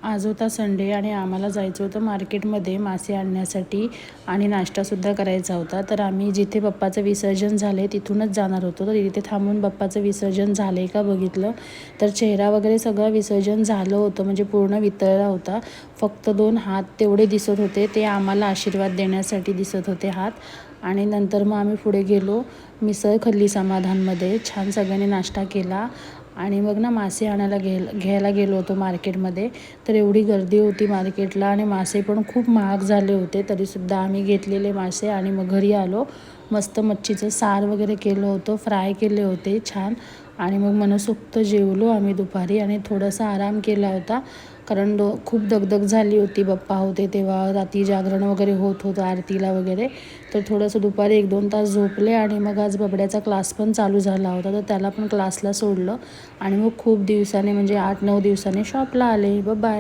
आज होता संडे आणि आम्हाला जायचं होतं मार्केटमध्ये मासे आणण्यासाठी आणि नाश्तासुद्धा करायचा होता. तर आम्ही जिथे बाप्पाचं विसर्जन झालं आहे तिथूनच जाणार होतो. तर इथे थांबून बाप्पाचं विसर्जन झालं आहे का बघितलं तर चेहरा वगैरे सगळं विसर्जन झालं होतं, म्हणजे पूर्ण वितळला होता. फक्त 2 हात तेवढे दिसत होते, ते आम्हाला आशीर्वाद देण्यासाठी दिसत होते हात. आणि नंतर मग आम्ही पुढे गेलो, मिसळ खाल्ली समाधानमध्ये, छान सगळ्यांनी नाश्ता केला. आणि मग ना मासे आणायला घ्यायला गेलो होतो मार्केटमध्ये. तर एवढी गर्दी होती मार्केटला आणि मासे पण खूप महाग झाले होते. तरीसुद्धा आम्ही घेतलेले मासे आणि मग घरी आलो. मस्त मच्छीचं सार वगैरे केलं होतं, फ्राय केले होते छान. आणि मग मनसोक्त जेवलो आम्ही दुपारी आणि थोडासा आराम केला होता, कारण खूप दगदग झाली होती. बाप्पा होते तेव्हा रात्री जागरण वगैरे होत होतं आरतीला वगैरे. तर थोडंसं दुपारी 1-2 तास झोपले आणि मग आज बबड्याचा क्लास पण चालू झाला होता, तर त्याला पण क्लासला सोडलं आणि मग खूप दिवसाने म्हणजे 8-9 दिवसाने शॉपला आले. बाय.